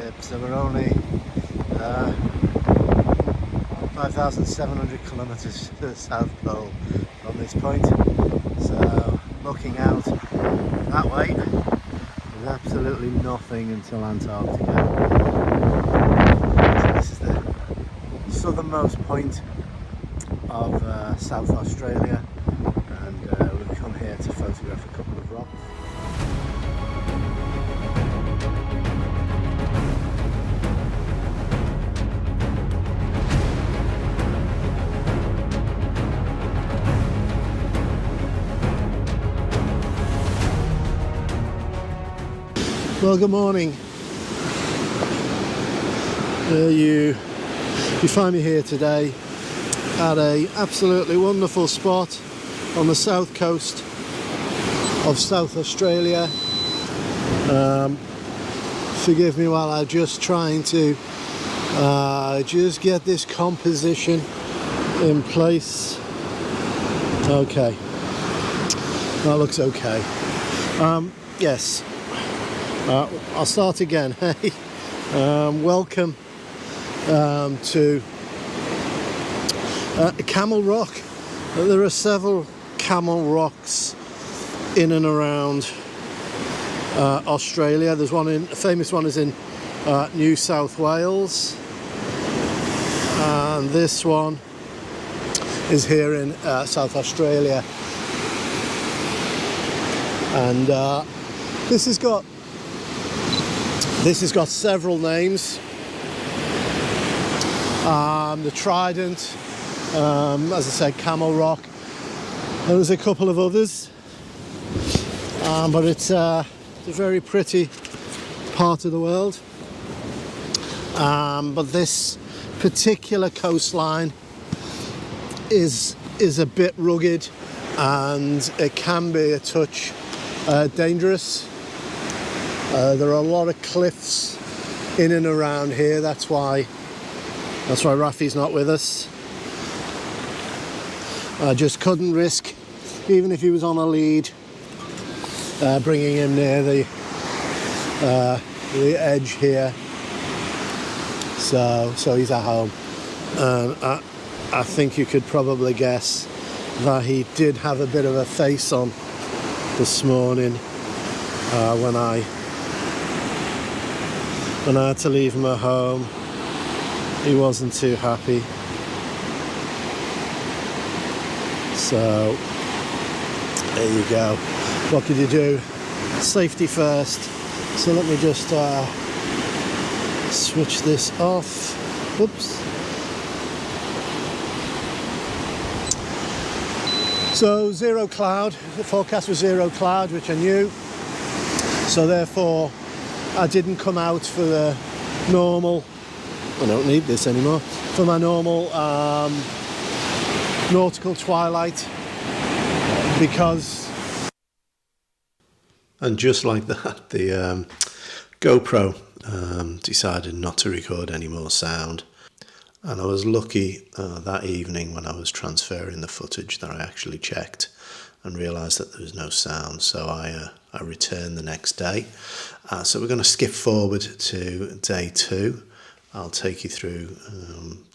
Seascapes. So we're only 5,700 kilometers to the South Pole from this point. So looking out that way, there's absolutely nothing until Antarctica. So this is the southernmost point of South Australia, and we've come here to photograph a couple of rocks. Well, good morning. You find me here today at a absolutely wonderful spot on the south coast of South Australia. Forgive me while I'm just trying to just get this composition in place. Okay, that looks okay. Yes. I'll start again. Hey, welcome to Camel Rock. There are several Camel Rocks in and around Australia. There's one a famous one is in New South Wales, and this one is here in South Australia. And this has got several names. The Trident, as I said, Camel Rock. There's a couple of others, but it's a very pretty part of the world. But this particular coastline is a bit rugged, and it can be a touch dangerous. There are a lot of cliffs in and around here. That's why Rafi's not with us. I just couldn't risk, even if he was on a lead, bringing him near the edge here. So he's at home. I think you could probably guess that he did have a bit of a face on this morning when I had to leave him at home. He wasn't too happy. So there you go. What could you do? Safety first. So let me just switch this off. Whoops. So zero cloud. The forecast was zero cloud, which I knew. So therefore I didn't come out for the normal, I don't need this anymore, for my normal nautical twilight, because... And just like that, the GoPro decided not to record any more sound. And I was lucky that evening when I was transferring the footage that I actually checked and realised that there was no sound, so I returned the next day. So we're going to skip forward to day 2. I'll take you through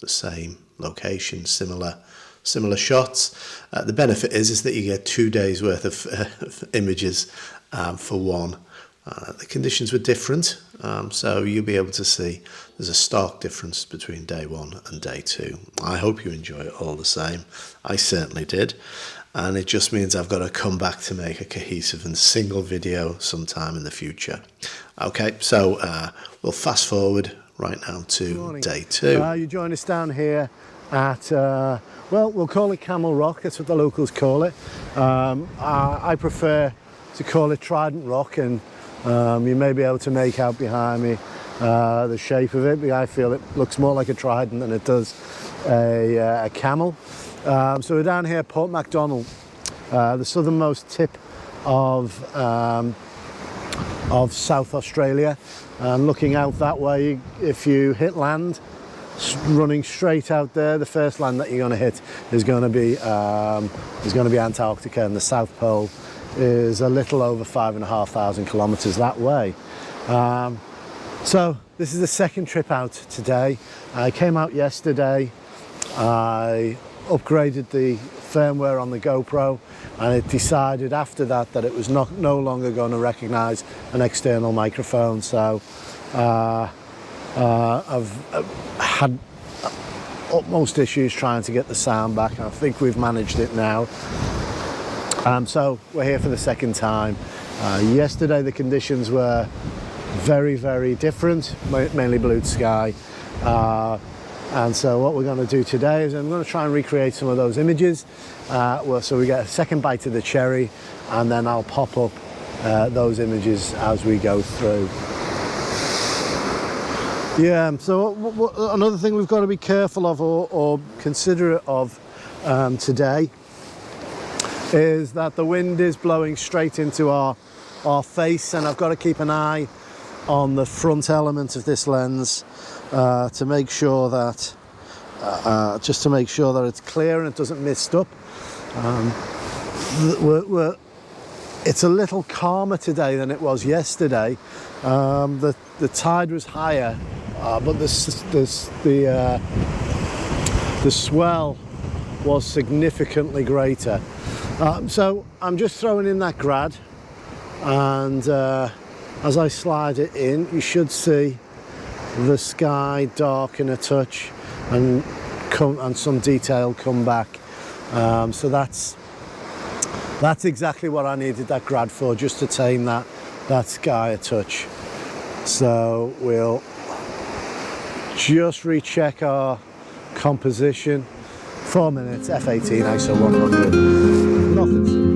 the same location, similar shots. The benefit is that you get 2 days worth of images for one. The conditions were different, so you'll be able to see there's a stark difference between day 1 and day 2. I hope you enjoy it all the same. I certainly did. And it just means I've got to come back to make a cohesive and single video sometime in the future. Okay, so we'll fast forward right now to day 2. You join us down here at, well, we'll call it Camel Rock. That's what the locals call it. I prefer to call it Trident Rock, and you may be able to make out behind me the shape of it, but I feel it looks more like a trident than it does a camel. So we're down here at Port Macdonald, the southernmost tip of South Australia, and looking out that way, if you hit land, running straight out there, the first land that you're going to hit is going to be Antarctica, and the South Pole is a little over 5,500 kilometers that way. So this is the second trip out today. I came out yesterday. I upgraded the firmware on the GoPro, and it decided after that that it was no longer going to recognize an external microphone. So I've had utmost issues trying to get the sound back. I think we've managed it now. So we're here for the second time. Yesterday the conditions were very, very different, mainly blue sky. And so what we're going to do today is I'm going to try and recreate some of those images. So we get a second bite of the cherry, and then I'll pop up those images as we go through. Yeah, so another thing we've got to be careful of or considerate of today is that the wind is blowing straight into our face, and I've got to keep an eye on the front element of this lens to make sure that it's clear and it doesn't mist up. It's a little calmer today than it was yesterday. The tide was higher, but the swell was significantly greater. So I'm just throwing in that grad, and as I slide it in, you should see the sky darken a touch and some detail come back. So that's exactly what I needed that grad for, just to tame that sky a touch. So we'll just recheck our composition. 4 minutes, f/18, ISO 100. Nothing similar.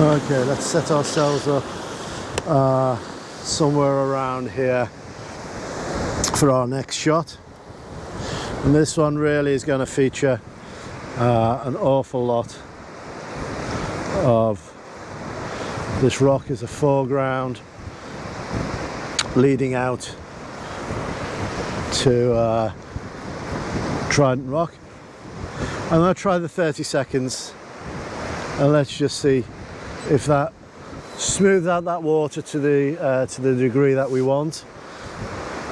Okay, let's set ourselves up somewhere around here for our next shot. And this one really is going to feature an awful lot of this rock as a foreground, leading out to Trident Rock. I'm going to try the 30 seconds and let's just see if that smooths out that water to the degree that we want,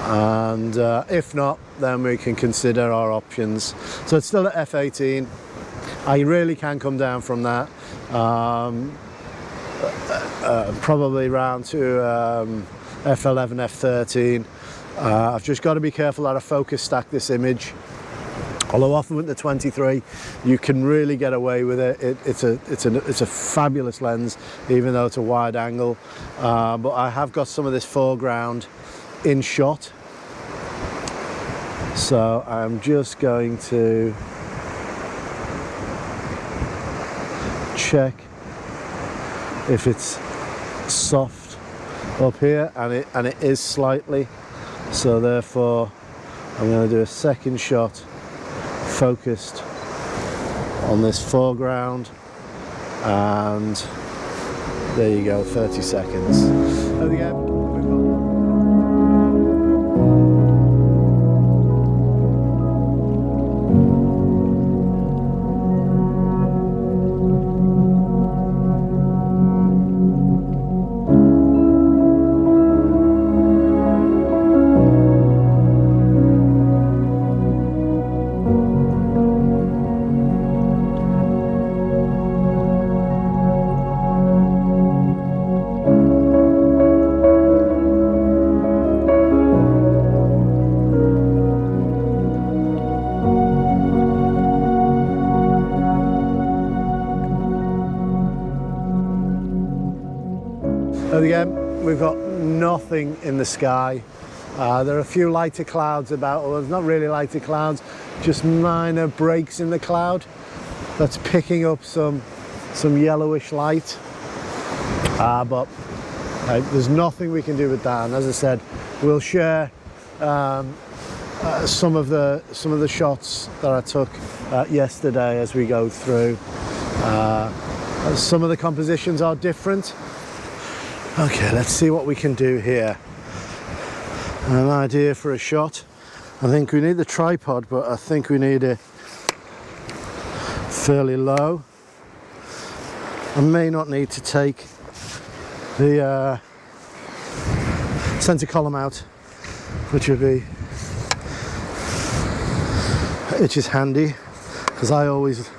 and if not, then we can consider our options. So it's still at f/18. I really can come down from that, probably round to f/11, f/13. I've just got to be careful that I focus stack this image. Although often with the 23 you can really get away with it. It's a fabulous lens, even though it's a wide angle. But I have got some of this foreground in shot, so I'm just going to check if it's soft up here, and it is slightly. So therefore, I'm going to do a second shot focused on this foreground, and there you go, 30 seconds. And again, And again, we've got nothing in the sky. There are a few lighter clouds about, or not really lighter clouds, just minor breaks in the cloud that's picking up some yellowish light. But there's nothing we can do with that. And as I said, we'll share some of the shots that I took yesterday as we go through. Some of the compositions are different. Okay, let's see what we can do here. An idea for a shot. I think we need the tripod, but I think we need it fairly low. I may not need to take the center column out, which is handy because I always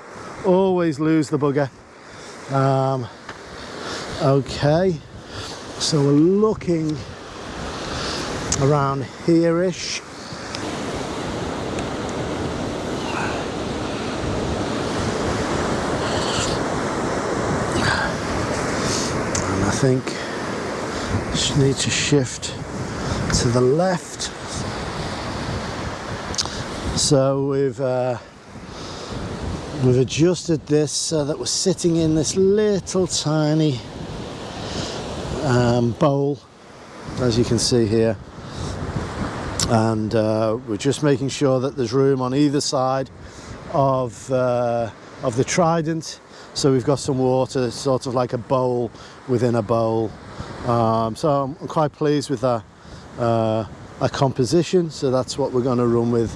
lose the bugger. Okay, so we're looking around here-ish. And I think just need to shift to the left. So we've adjusted this so that we're sitting in this little tiny bowl, as you can see here, and we're just making sure that there's room on either side of the trident, so we've got some water, sort of like a bowl within a bowl. So I'm quite pleased with that composition, so that's what we're going to run with.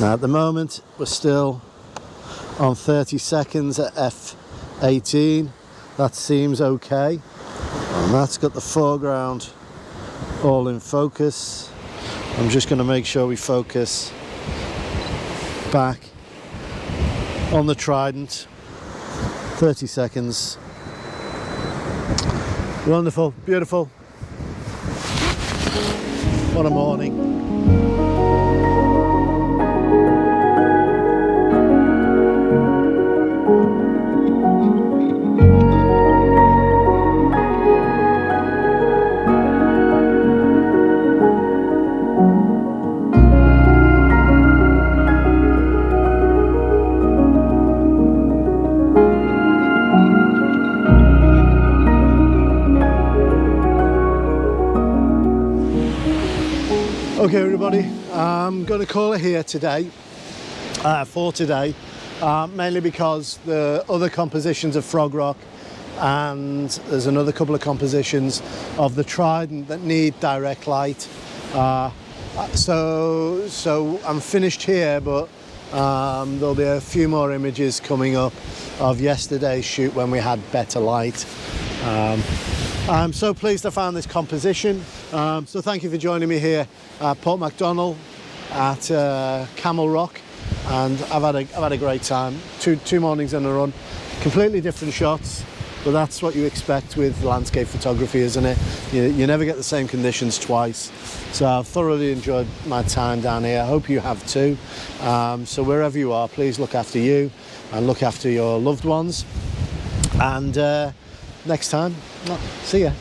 Now at the moment we're still on 30 seconds at f18. That seems okay, and that's got the foreground all in focus. I'm just going to make sure we focus back on the trident. 30 seconds. Wonderful, beautiful. What a morning. Okay everybody, I'm going to call it here today, mainly because the other compositions of Frog Rock, and there's another couple of compositions of the Trident that need direct light. So I'm finished here, but there'll be a few more images coming up of yesterday's shoot when we had better light. I'm so pleased I found this composition. So thank you for joining me here at Port Macdonald at Camel Rock, and I've had a great time. Two mornings in a run, completely different shots, but that's what you expect with landscape photography, isn't it? You never get the same conditions twice. So I've thoroughly enjoyed my time down here. I hope you have too. So wherever you are, please look after you and look after your loved ones. And next time, see ya.